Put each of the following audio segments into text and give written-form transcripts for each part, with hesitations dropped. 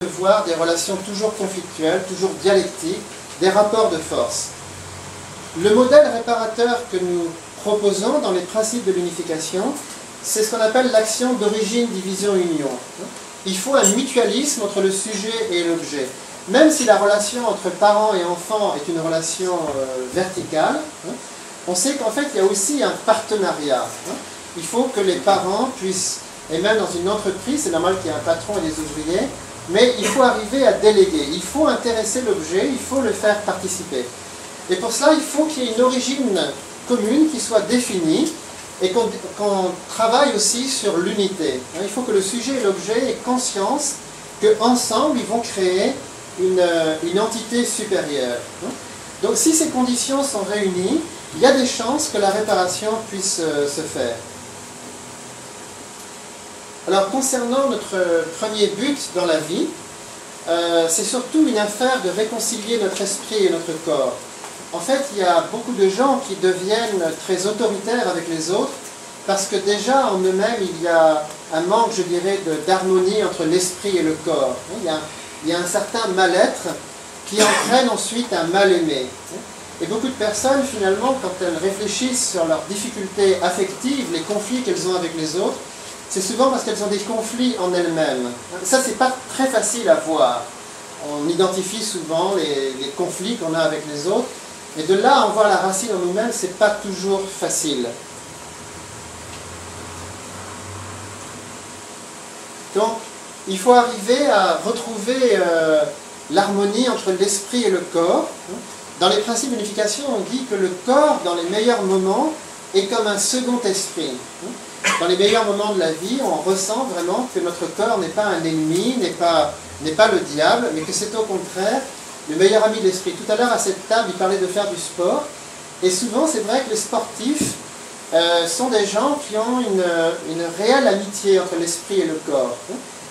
voir des relations toujours conflictuelles, toujours dialectiques, des rapports de force. Le modèle réparateur que nous proposons dans les principes de l'unification, c'est ce qu'on appelle l'action d'origine, division, union. Il faut un mutualisme entre le sujet et l'objet. Même si la relation entre parents et enfants est une relation verticale, on sait qu'en fait il y a aussi un partenariat. Il faut que les parents puissent, et même dans une entreprise, c'est normal qu'il y ait un patron et des ouvriers, mais il faut arriver à déléguer, il faut intéresser l'objet, il faut le faire participer. Et pour cela, il faut qu'il y ait une origine commune qui soit définie et qu'on travaille aussi sur l'unité. Il faut que le sujet et l'objet aient conscience qu'ensemble, ils vont créer une entité supérieure. Donc si ces conditions sont réunies, il y a des chances que la réparation puisse se faire. Alors concernant notre premier but dans la vie, c'est surtout une affaire de réconcilier notre esprit et notre corps. En fait, il y a beaucoup de gens qui deviennent très autoritaires avec les autres parce que déjà en eux-mêmes, il y a un manque, je dirais, d'harmonie entre l'esprit et le corps. Il y a un certain mal-être qui entraîne ensuite un mal-aimé. Et beaucoup de personnes, finalement, quand elles réfléchissent sur leurs difficultés affectives, les conflits qu'elles ont avec les autres, c'est souvent parce qu'elles ont des conflits en elles-mêmes. Ça, c'est pas très facile à voir. On identifie souvent les conflits qu'on a avec les autres, et de là, en voir la racine en nous-mêmes, c'est pas toujours facile. Donc, il faut arriver à retrouver l'harmonie entre l'esprit et le corps. Dans les principes d'unification, on dit que le corps, dans les meilleurs moments, est comme un second esprit. Dans les meilleurs moments de la vie, on ressent vraiment que notre corps n'est pas un ennemi, n'est pas le diable, mais que c'est au contraire le meilleur ami de l'esprit. Tout à l'heure, à cette table, il parlait de faire du sport. Et souvent, c'est vrai que les sportifs sont des gens qui ont une réelle amitié entre l'esprit et le corps.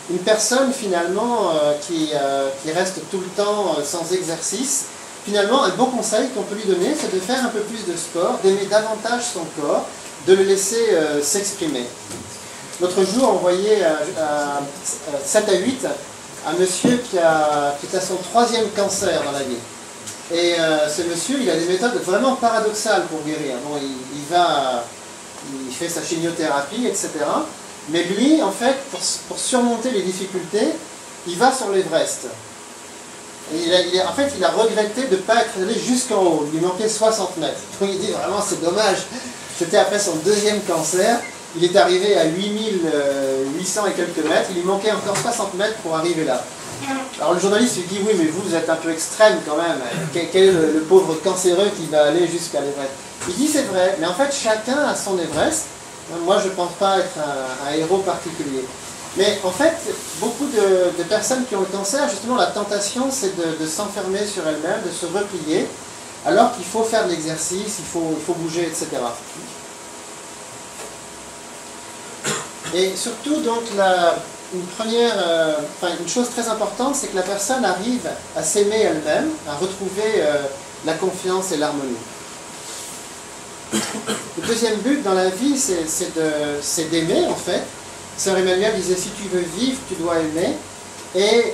Une personne, finalement, qui reste tout le temps sans exercice, finalement, un bon conseil qu'on peut lui donner, c'est de faire un peu plus de sport, d'aimer davantage son corps, de le laisser s'exprimer. L'autre jour, on voyait à 7 à 8 un monsieur qui est à son 3e cancer dans la vie. Et ce monsieur, il a des méthodes vraiment paradoxales pour guérir. Bon, il fait sa chimiothérapie, etc. Mais lui, en fait, pour surmonter les difficultés, il va sur l'Everest. En fait, il a regretté de ne pas être allé jusqu'en haut. Il lui manquait 60 mètres. Donc il dit vraiment, c'est dommage. C'était après son 2e cancer. Il est arrivé à 8800 et quelques mètres. Il lui manquait encore 60 mètres pour arriver là. Alors le journaliste lui dit, oui, mais vous êtes un peu extrême quand même. Quel est le pauvre cancéreux qui va aller jusqu'à l'Everest? Il dit, c'est vrai, mais en fait, chacun a son Everest. Moi, je ne pense pas être un héros particulier. Mais en fait, beaucoup de personnes qui ont le cancer, justement, la tentation, c'est de s'enfermer sur elles-mêmes, de se replier, alors qu'il faut faire de l'exercice, il faut bouger, etc. Et surtout, donc, une chose très importante, c'est que la personne arrive à s'aimer elle-même, à retrouver la confiance et l'harmonie. Le deuxième but dans la vie, c'est d'aimer, en fait. Sœur Emmanuelle disait, si tu veux vivre, tu dois aimer. Et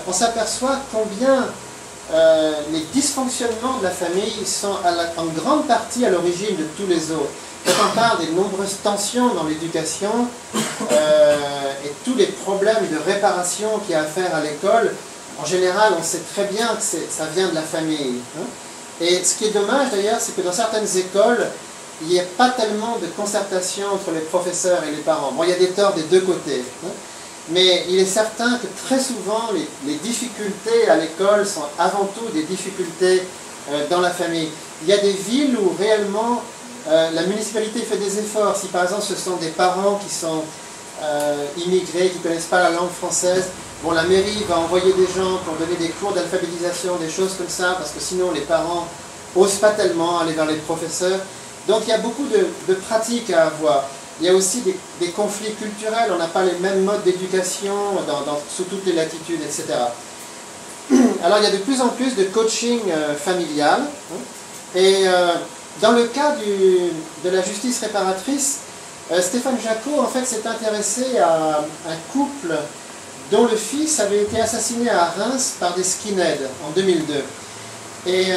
on s'aperçoit combien les dysfonctionnements de la famille sont en grande partie à l'origine de tous les autres. Quand on parle des nombreuses tensions dans l'éducation et tous les problèmes de réparation qu'il y a à faire à l'école, en général, on sait très bien que ça vient de la famille. Et ce qui est dommage d'ailleurs, c'est que dans certaines écoles, il n'y a pas tellement de concertation entre les professeurs et les parents. Bon, il y a des torts des deux côtés. Mais il est certain que très souvent, les difficultés à l'école sont avant tout des difficultés dans la famille. Il y a des villes où réellement la municipalité fait des efforts. Si par exemple ce sont des parents qui sont immigrés, qui ne connaissent pas la langue française, bon, la mairie va envoyer des gens pour donner des cours d'alphabétisation, des choses comme ça, parce que sinon les parents n'osent pas tellement aller vers les professeurs. Donc il y a beaucoup de pratiques à avoir. Il y a aussi des conflits culturels, on n'a pas les mêmes modes d'éducation sous toutes les latitudes, etc. Alors il y a de plus en plus de coaching familial. Et dans le cas de la justice réparatrice, Stéphane Jacot en fait, s'est intéressé à un couple dont le fils avait été assassiné à Reims par des skinheads en 2002. Et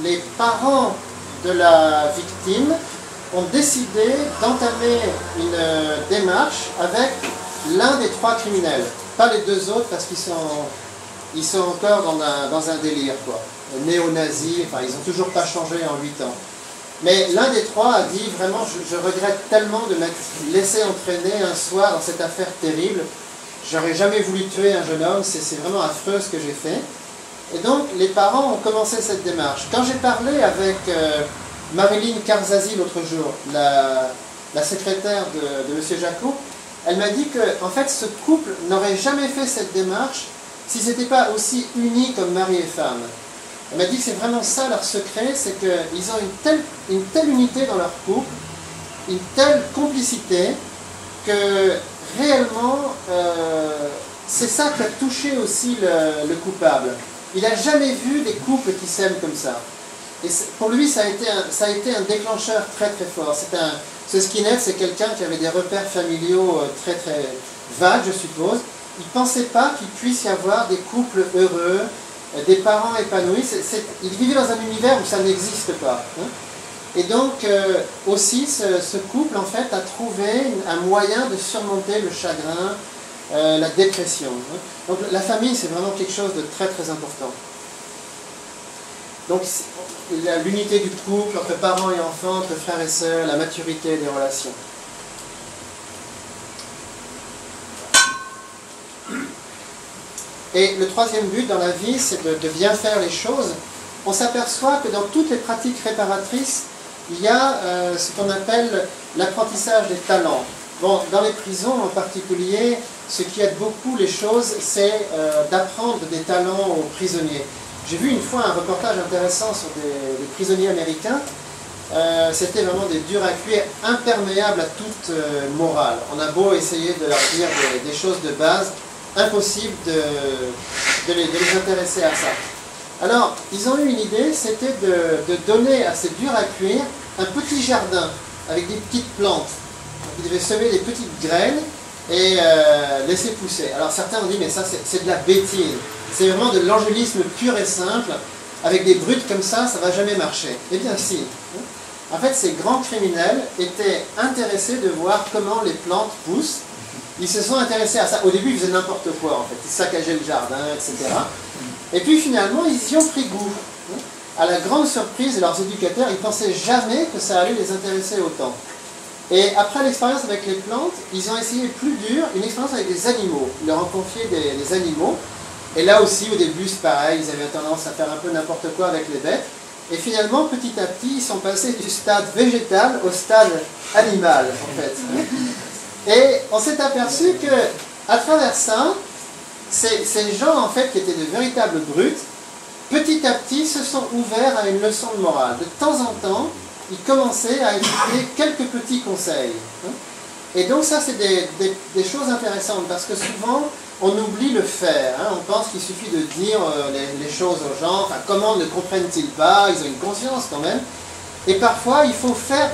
les parents de la victime ont décidé d'entamer une démarche avec l'un des 3 criminels. Pas les 2 autres parce qu'ils sont encore dans un délire, quoi. Néo-nazis, enfin ils n'ont toujours pas changé en 8 ans. Mais l'un des 3 a dit vraiment je regrette tellement de m'être laissé entraîner un soir dans cette affaire terrible. J'aurais jamais voulu tuer un jeune homme, c'est vraiment affreux ce que j'ai fait. Et donc les parents ont commencé cette démarche. Quand j'ai parlé avec Marilyn Karzazi l'autre jour, la secrétaire de M. Jacot, elle m'a dit que en fait ce couple n'aurait jamais fait cette démarche s'ils n'étaient pas aussi unis comme mari et femme. Elle m'a dit que c'est vraiment ça leur secret, c'est qu'ils ont une telle unité dans leur couple, une telle complicité, que réellement, c'est ça qui a touché aussi le coupable. Il n'a jamais vu des couples qui s'aiment comme ça. Et pour lui, ça a été un déclencheur très très fort. Ce skinhead, c'est quelqu'un qui avait des repères familiaux très très vagues, je suppose. Il ne pensait pas qu'il puisse y avoir des couples heureux, des parents épanouis. Il vivait dans un univers où ça n'existe pas. Hein. Et donc, aussi, ce couple, en fait, a trouvé un moyen de surmonter le chagrin, la dépression. Hein. Donc, la famille, c'est vraiment quelque chose de très, très important. Donc, l'unité du couple, entre parents et enfants, entre frères et sœurs, la maturité des relations. Et le 3e but dans la vie, c'est de bien faire les choses. On s'aperçoit que dans toutes les pratiques réparatrices, il y a ce qu'on appelle l'apprentissage des talents. Bon, dans les prisons en particulier, ce qui aide beaucoup les choses, c'est d'apprendre des talents aux prisonniers. J'ai vu une fois un reportage intéressant sur des prisonniers américains. C'était vraiment des durs à cuire, imperméables à toute morale. On a beau essayer de leur dire des choses de base, impossible de les intéresser à ça. Alors, ils ont eu une idée, c'était de donner à ces durs à cuire un petit jardin avec des petites plantes. Ils devaient semer des petites graines et laisser pousser. Alors certains ont dit, mais ça c'est de la bêtise. C'est vraiment de l'angélisme pur et simple. Avec des brutes comme ça ne va jamais marcher. Eh bien si. En fait, ces grands criminels étaient intéressés de voir comment les plantes poussent. Ils se sont intéressés à ça. Au début, ils faisaient n'importe quoi, en fait. Ils saccageaient le jardin, etc. Et puis finalement, ils y ont pris goût. À la grande surprise de leurs éducateurs, ils ne pensaient jamais que ça allait les intéresser autant. Et après l'expérience avec les plantes, ils ont essayé plus dur, une expérience avec des animaux. Ils leur ont confié des animaux. Et là aussi, au début, c'est pareil, ils avaient tendance à faire un peu n'importe quoi avec les bêtes. Et finalement, petit à petit, ils sont passés du stade végétal au stade animal, en fait. Et on s'est aperçu que, à travers ça, ces gens, en fait, qui étaient de véritables brutes, petit à petit, se sont ouverts à une leçon de morale. De temps en temps, ils commençaient à écouter quelques petits conseils. Et donc ça, c'est des choses intéressantes, parce que souvent, on oublie le faire. On pense qu'il suffit de dire les choses aux gens, enfin, comment ne comprennent-ils pas, ils ont une conscience quand même. Et parfois, il faut faire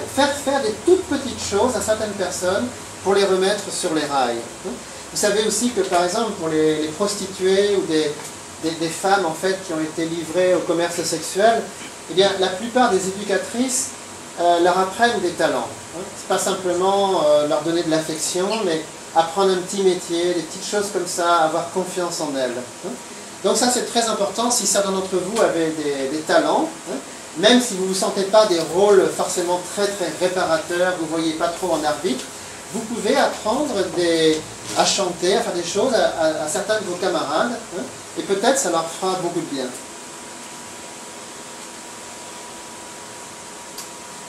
des toutes petites choses à certaines personnes pour les remettre sur les rails. Vous savez aussi que, par exemple, pour les prostituées ou des femmes, en fait, qui ont été livrées au commerce sexuel, eh bien, la plupart des éducatrices leur apprennent des talents. C'est pas simplement leur donner de l'affection, mais apprendre un petit métier, des petites choses comme ça, avoir confiance en elles. Donc ça, c'est très important. Si certains d'entre vous avaient des talents, même si vous ne vous sentez pas des rôles forcément très très réparateurs, vous ne voyez pas trop en arbitre, vous pouvez apprendre à chanter, à faire des choses à certains de vos camarades, et peut-être ça leur fera beaucoup de bien.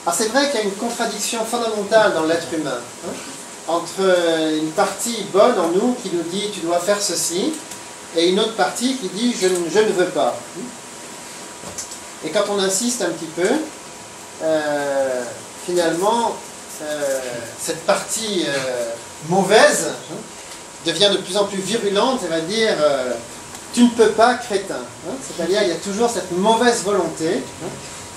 Alors c'est vrai qu'il y a une contradiction fondamentale dans l'être humain, entre une partie bonne en nous qui nous dit tu dois faire ceci, et une autre partie qui dit je ne veux pas. Et quand on insiste un petit peu, finalement, cette partie mauvaise devient de plus en plus virulente et va dire tu ne peux pas, crétin. C'est-à-dire il y a toujours cette mauvaise volonté,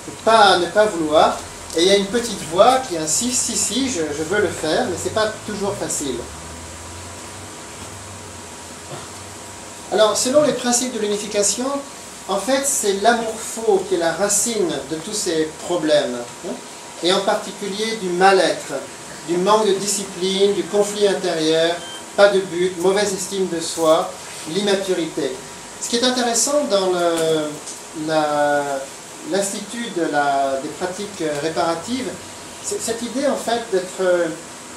ne pas vouloir. Et il y a une petite voix qui insiste, si, je veux le faire, mais ce n'est pas toujours facile. Alors, selon les principes de l'unification, en fait, c'est l'amour faux qui est la racine de tous ces problèmes, hein, et en particulier du mal-être, du manque de discipline, du conflit intérieur, pas de but, mauvaise estime de soi, l'immaturité. Ce qui est intéressant dans l'Institut des pratiques réparatives, c'est cette idée en fait d'être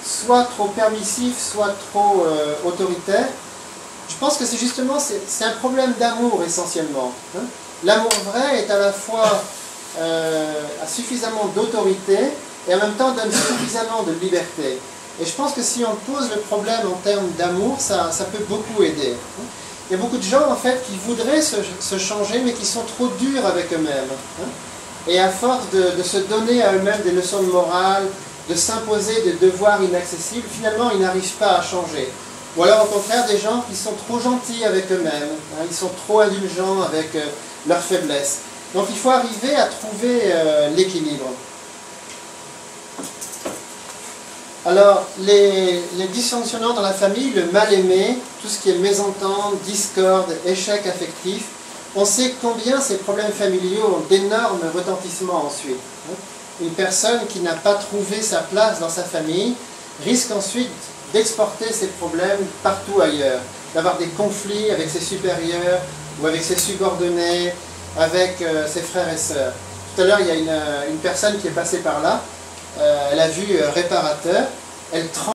soit trop permissif, soit trop autoritaire. Je pense que c'est justement c'est un problème d'amour essentiellement. Hein. L'amour vrai est à la fois a suffisamment d'autorité et en même temps donne suffisamment de liberté. Et je pense que si on pose le problème en termes d'amour, ça peut beaucoup aider. Il y a beaucoup de gens en fait qui voudraient se changer mais qui sont trop durs avec eux-mêmes. Hein. Et à force de se donner à eux-mêmes des leçons de morale, de s'imposer des devoirs inaccessibles, finalement ils n'arrivent pas à changer. Ou alors au contraire des gens qui sont trop gentils avec eux-mêmes, hein, ils sont trop indulgents avec leurs faiblesses. Donc il faut arriver à trouver l'équilibre. Alors les dysfonctionnements dans la famille, le mal-aimé, tout ce qui est mésentente, discorde, échec affectif, on sait combien ces problèmes familiaux ont d'énormes retentissements ensuite. Une personne qui n'a pas trouvé sa place dans sa famille risque ensuite d'exporter ces problèmes partout ailleurs, d'avoir des conflits avec ses supérieurs ou avec ses subordonnés, avec ses frères et sœurs. Tout à l'heure, il y a une personne qui est passée par là, elle a vu réparateur, elle